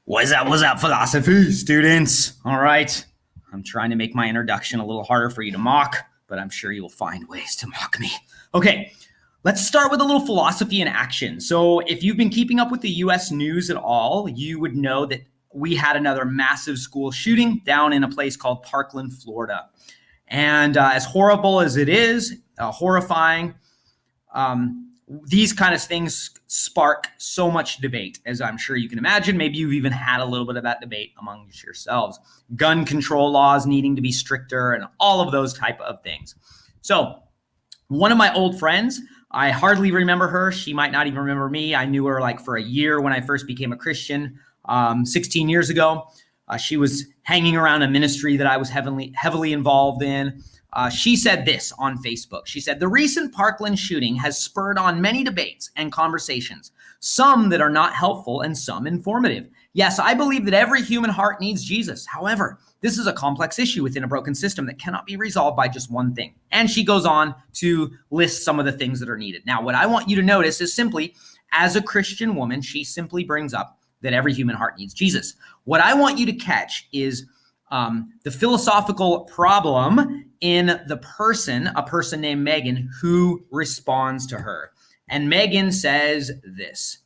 What's up, philosophy students? All right. I'm trying to make my introduction a little harder for you to mock, but I'm sure you'll find ways to mock me. Okay, let's start with a little philosophy in action. So if you've been keeping up with the US news at all, you would know that we had another massive school shooting down in a place called Parkland, Florida. And as horrible as it is, horrifying, these kind of things spark so much debate, as I'm sure you can imagine. Maybe you've even had a little bit of that debate amongst yourselves. Gun control laws needing to be stricter and all of those type of things. So one of my old friends, I hardly remember her. She might not even remember me. I knew her like for a year when I first became a Christian 16 years ago. She was hanging around a ministry that I was heavily involved in. She said this on Facebook. She said, "The recent Parkland shooting has spurred on many debates and conversations, some that are not helpful and some informative. Yes, I believe that every human heart needs Jesus. However, this is a complex issue within a broken system that cannot be resolved by just one thing." And she goes on to list some of the things that are needed. Now, what I want you to notice is simply, as a Christian woman, she simply brings up that every human heart needs Jesus. What I want you to catch is the philosophical problem in a person named Megan, who responds to her. And Megan says this.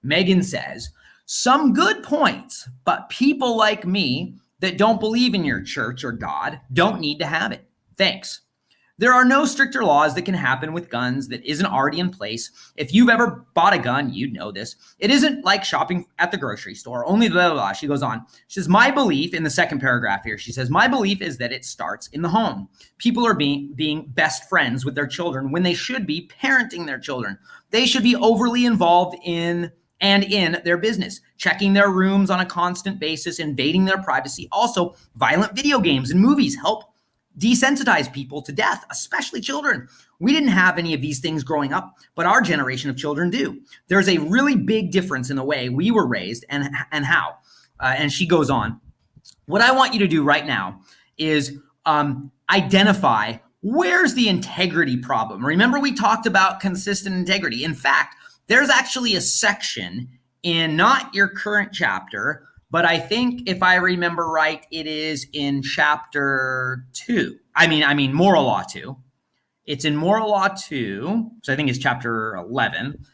Megan says, "Some good points, but people like me that don't believe in your church or God don't need to have it. Thanks. There are no stricter laws that can happen with guns that isn't already in place. If you've ever bought a gun, you'd know this. It isn't like shopping at the grocery store, only blah, blah, blah." She goes on. She says, "My belief," in the second paragraph here, she says, "my belief is that it starts in the home. People are being best friends with their children when they should be parenting their children. They should be overly involved in their business, checking their rooms on a constant basis, invading their privacy. Also, violent video games and movies help desensitize people to death, especially children. We didn't have any of these things growing up, but our generation of children do. There's a really big difference in the way we were raised and how." And she goes on. What I want you to do right now is identify where's the integrity problem. Remember, we talked about consistent integrity. In fact, there's actually a section in not your current chapter, but I think if I remember right, it is in chapter 2. I mean, Moral Law 2. It's in Moral Law 2, which I think is chapter 11.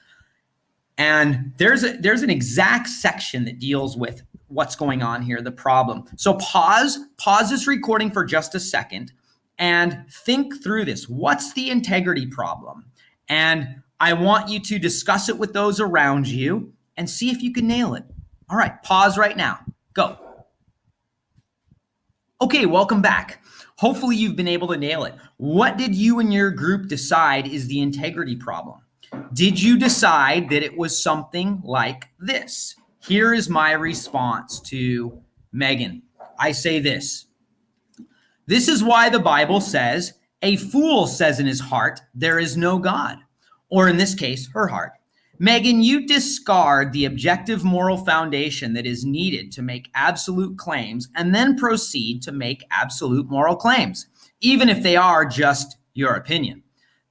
And there's an exact section that deals with what's going on here, the problem. So pause this recording for just a second and think through this. What's the integrity problem? And I want you to discuss it with those around you and see if you can nail it. All right, pause right now. Go. Okay, welcome back. Hopefully you've been able to nail it. What did you and your group decide is the integrity problem? Did you decide that it was something like this? Here is my response to Megan. I say this. "This is why the Bible says, a fool says in his heart, there is no God." Or in this case, her heart. "Megan, you discard the objective moral foundation that is needed to make absolute claims and then proceed to make absolute moral claims, even if they are just your opinion.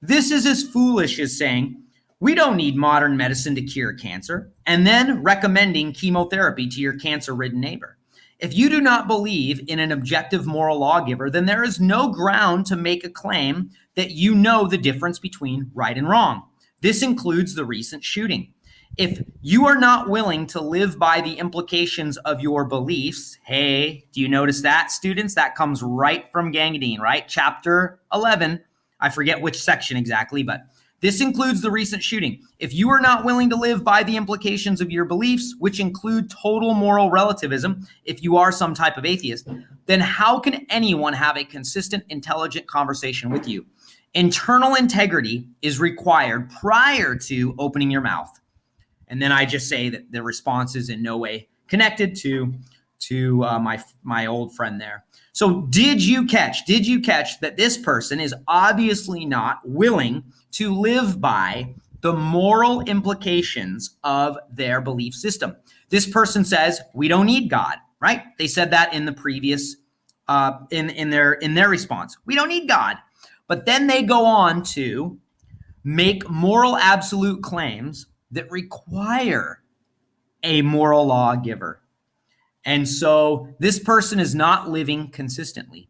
This is as foolish as saying, we don't need modern medicine to cure cancer, and then recommending chemotherapy to your cancer-ridden neighbor. If you do not believe in an objective moral lawgiver, then there is no ground to make a claim that you know the difference between right and wrong. This includes the recent shooting. If you are not willing to live by the implications of your beliefs," hey, do you notice that, students? That comes right from Gang Dean, right? Chapter 11. I forget which section exactly, but this includes the recent shooting. "If you are not willing to live by the implications of your beliefs, which include total moral relativism, if you are some type of atheist, then how can anyone have a consistent, intelligent conversation with you? Internal integrity is required prior to opening your mouth." And then I just say that the response is in no way connected to my old friend there. So did you catch that this person is obviously not willing to live by the moral implications of their belief system? This person says, we don't need God, right? They said that in the previous, in their response. We don't need God. But then they go on to make moral absolute claims that require a moral lawgiver. And so this person is not living consistently.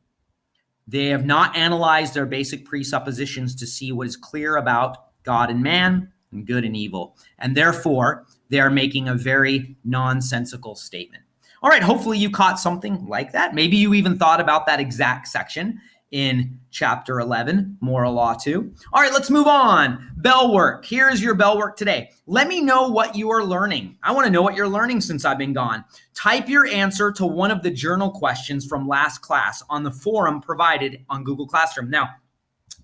They have not analyzed their basic presuppositions to see what is clear about God and man and good and evil. And therefore, they are making a very nonsensical statement. All right, hopefully you caught something like that. Maybe you even thought about that exact section in chapter 11, Moral Law 2. All right, let's move on. Bell work. Here's your bell work today. Let me know what you are learning. I want to know what you're learning since I've been gone. Type your answer to one of the journal questions from last class on the forum provided on Google Classroom. Now,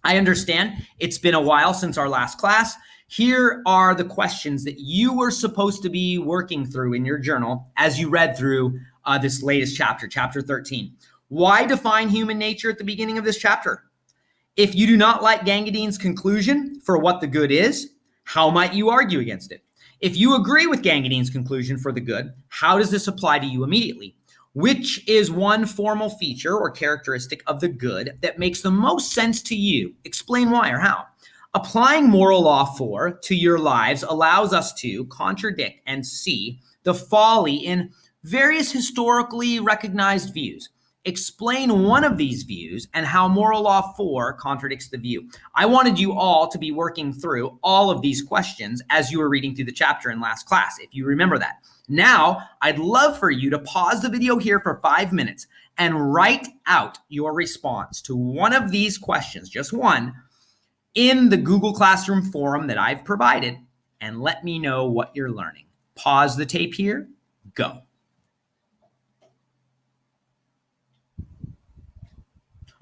I understand it's been a while since our last class. Here are the questions that you were supposed to be working through in your journal as you read through this latest chapter, chapter 13. Why define human nature at the beginning of this chapter? If you do not like Gangadine's conclusion for what the good is, how might you argue against it? If you agree with Gangadine's conclusion for the good, how does this apply to you immediately? Which is one formal feature or characteristic of the good that makes the most sense to you? Explain why or how. Applying Moral Law 4 to your lives allows us to contradict and see the folly in various historically recognized views. Explain one of these views and how Moral Law 4 contradicts the view. I wanted you all to be working through all of these questions as you were reading through the chapter in last class, if you remember that. Now, I'd love for you to pause the video here for 5 minutes and write out your response to one of these questions, just one, in the Google Classroom forum that I've provided, and let me know what you're learning. Pause the tape here. Go.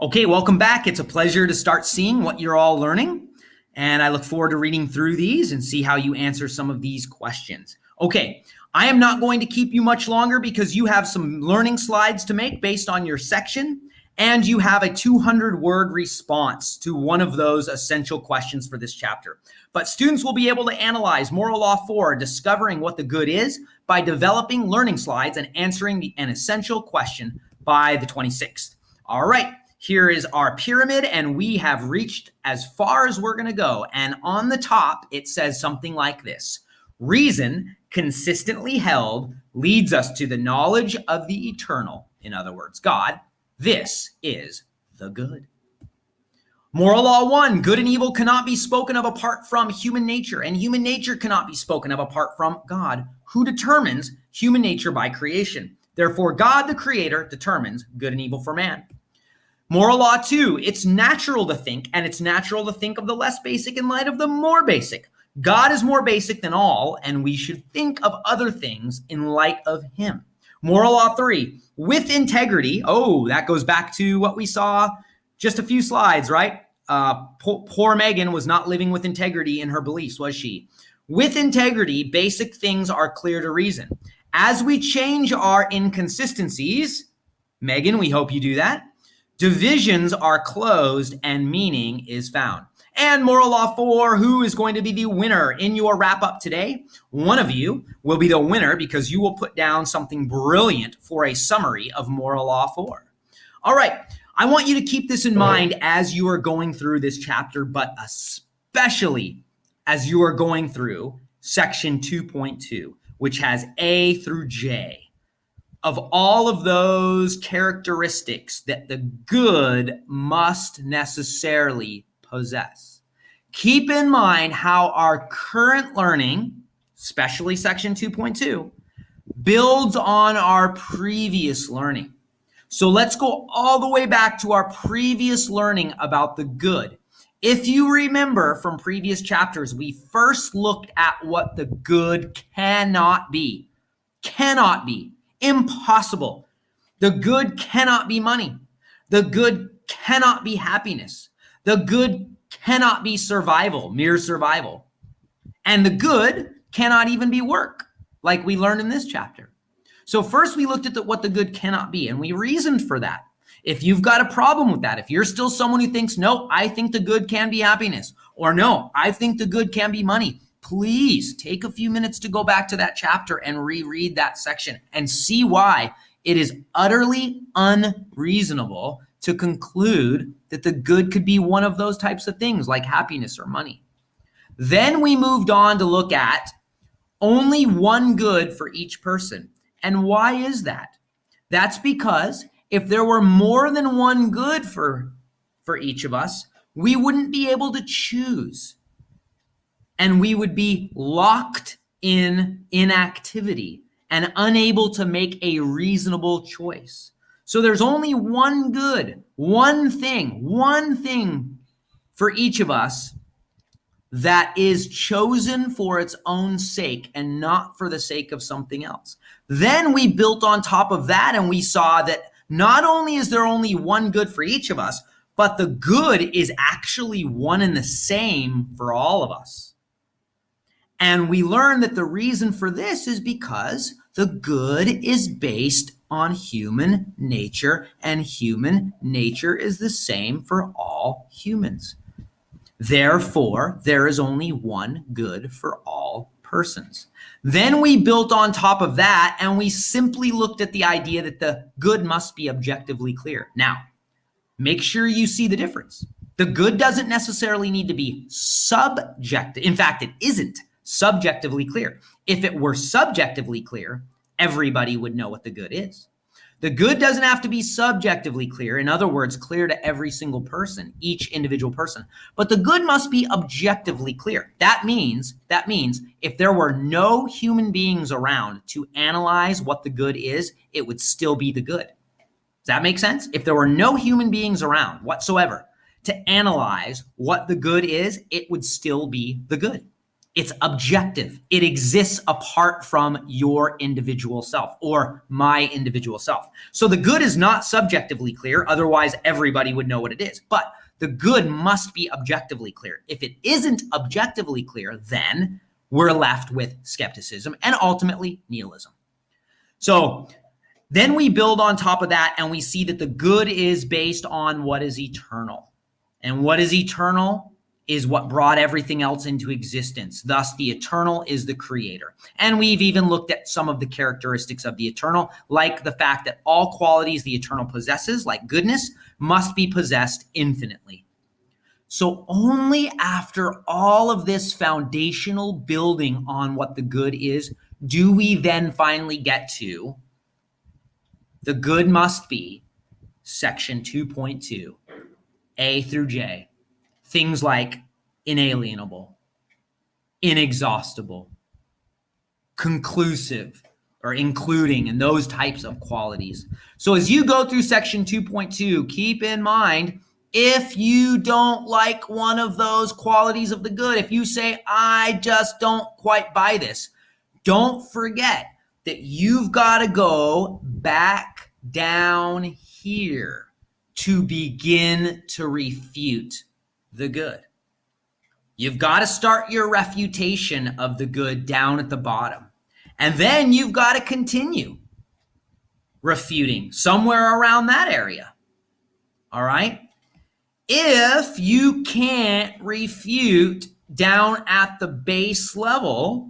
Okay, welcome back. It's a pleasure to start seeing what you're all learning, and I look forward to reading through these and see how you answer some of these questions. Okay, I am not going to keep you much longer because you have some learning slides to make based on your section, and you have a 200-word response to one of those essential questions for this chapter. But students will be able to analyze Moral Law 4, discovering what the good is, by developing learning slides and answering an essential question by the 26th. All right. Here is our pyramid, and we have reached as far as we're going to go. And on the top, it says something like this: reason consistently held leads us to the knowledge of the eternal, in other words, God. This is the good. Moral Law 1, good and evil cannot be spoken of apart from human nature, and human nature cannot be spoken of apart from God, who determines human nature by creation. Therefore, God, the creator, determines good and evil for man. Moral Law 2, it's natural to think, and it's natural to think of the less basic in light of the more basic. God is more basic than all, and we should think of other things in light of him. Moral Law 3, with integrity, that goes back to what we saw just a few slides, right? Poor Megan was not living with integrity in her beliefs, was she? With integrity, basic things are clear to reason. As we change our inconsistencies, Megan, we hope you do that, divisions are closed and meaning is found. And Moral Law 4, who is going to be the winner in your wrap-up today? One of you will be the winner because you will put down something brilliant for a summary of Moral Law 4. All right, I want you to keep this in mind as you are going through this chapter, but especially as you are going through section 2.2, which has A through J. Of all of those characteristics that the good must necessarily possess. Keep in mind how our current learning, especially section 2.2, builds on our previous learning. So let's go all the way back to our previous learning about the good. If you remember from previous chapters, we first looked at what the good cannot be. Cannot be. Impossible. The good cannot be money. The good cannot be happiness. The good cannot be survival, mere survival. And the good cannot even be work, like we learned in this chapter. So first we looked at what the good cannot be, and we reasoned for that. If you've got a problem with that, if you're still someone who thinks, no, I think the good can be happiness, or no, I think the good can be money, please take a few minutes to go back to that chapter and reread that section and see why it is utterly unreasonable to conclude that the good could be one of those types of things like happiness or money. Then we moved on to look at only one good for each person. And why is that? That's because if there were more than one good for each of us, we wouldn't be able to choose. And we would be locked in inactivity and unable to make a reasonable choice. So there's only one good, one thing for each of us that is chosen for its own sake and not for the sake of something else. Then we built on top of that and we saw that not only is there only one good for each of us, but the good is actually one and the same for all of us. And we learned that the reason for this is because the good is based on human nature, and human nature is the same for all humans. Therefore, there is only one good for all persons. Then we built on top of that, and we simply looked at the idea that the good must be objectively clear. Now, make sure you see the difference. The good doesn't necessarily need to be subjective. In fact, it isn't subjectively clear. If it were subjectively clear, everybody would know what the good is. The good doesn't have to be subjectively clear. In other words, clear to every single person, each individual person. But the good must be objectively clear. That means if there were no human beings around to analyze what the good is, it would still be the good. Does that make sense? If there were no human beings around whatsoever to analyze what the good is, it would still be the good. It's objective. It exists apart from your individual self or my individual self. So the good is not subjectively clear. Otherwise, everybody would know what it is. But the good must be objectively clear. If it isn't objectively clear, then we're left with skepticism and ultimately nihilism. So then we build on top of that and we see that the good is based on what is eternal. And what is eternal is what brought everything else into existence. Thus, the eternal is the creator. And we've even looked at some of the characteristics of the eternal, like the fact that all qualities the eternal possesses, like goodness, must be possessed infinitely. So only after all of this foundational building on what the good is, do we then finally get to the good must be section 2.2, A through J. Things like inalienable, inexhaustible, conclusive, or including, and those types of qualities. So as you go through section 2.2, keep in mind, if you don't like one of those qualities of the good, if you say, I just don't quite buy this, don't forget that you've got to go back down here to begin to refute the good. You've got to start your refutation of the good down at the bottom. And then you've got to continue refuting somewhere around that area. All right? If you can't refute down at the base level,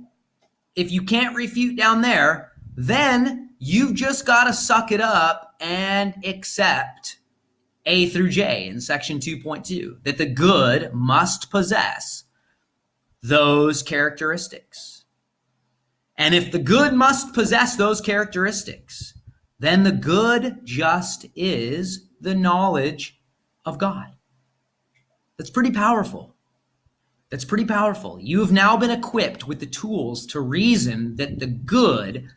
if you can't refute down there, then you've just got to suck it up and accept A through J in section 2.2, that the good must possess those characteristics. And if the good must possess those characteristics, then the good just is the knowledge of God. That's pretty powerful. That's pretty powerful. You have now been equipped with the tools to reason that the good,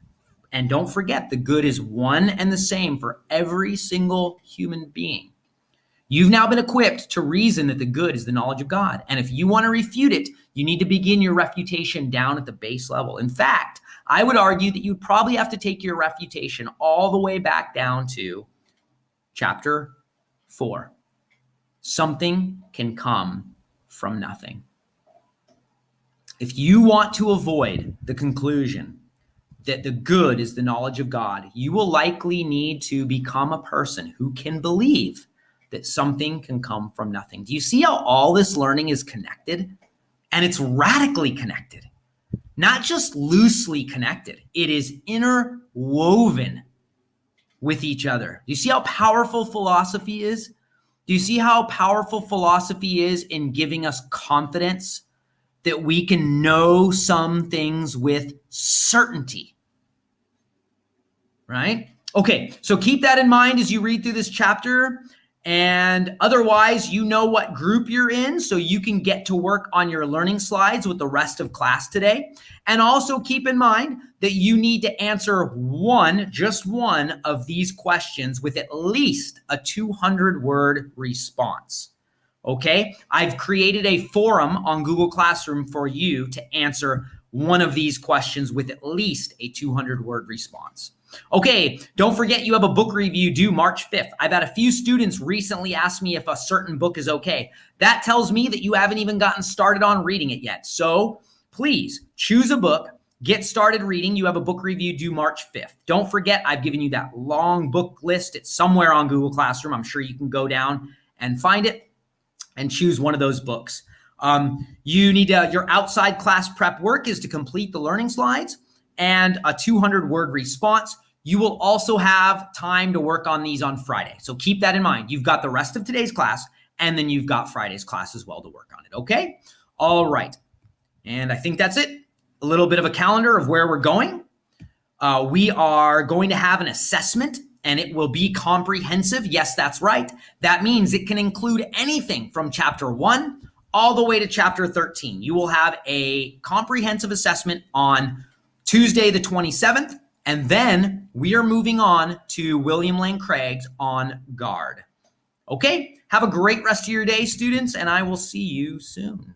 and don't forget, the good is one and the same for every single human being. You've now been equipped to reason that the good is the knowledge of God. And if you want to refute it, you need to begin your refutation down at the base level. In fact, I would argue that you'd probably have to take your refutation all the way back down to chapter 4. Something can come from nothing. If you want to avoid the conclusion that the good is the knowledge of God, you will likely need to become a person who can believe that something can come from nothing. Do you see how all this learning is connected? And it's radically connected, not just loosely connected. It is interwoven with each other. Do you see how powerful philosophy is? Do you see how powerful philosophy is in giving us confidence that we can know some things with certainty? Right? Okay, so keep that in mind as you read through this chapter. And otherwise, you know what group you're in, so you can get to work on your learning slides with the rest of class today. And also keep in mind that you need to answer just one of these questions with at least a 200-word response. Okay, I've created a forum on Google Classroom for you to answer one of these questions with at least a 200-word response. Okay, don't forget you have a book review due March 5th. I've had a few students recently ask me if a certain book is okay. That tells me that you haven't even gotten started on reading it yet. So please choose a book, get started reading. You have a book review due March 5th. Don't forget, I've given you that long book list. It's somewhere on Google Classroom. I'm sure you can go down and find it and choose one of those books. You need your outside class prep work is to complete the learning slides and a 200-word response. You will also have time to work on these on Friday. So keep that in mind. You've got the rest of today's class, and then you've got Friday's class as well to work on it, okay? All right. And I think that's it. A little bit of a calendar of where we're going. We are going to have an assessment, and it will be comprehensive. Yes, that's right. That means it can include anything from Chapter 1 all the way to Chapter 13. You will have a comprehensive assessment on Tuesday, the 27th, and then we are moving on to William Lane Craig's on guard. Okay, have a great rest of your day, students, and I will see you soon.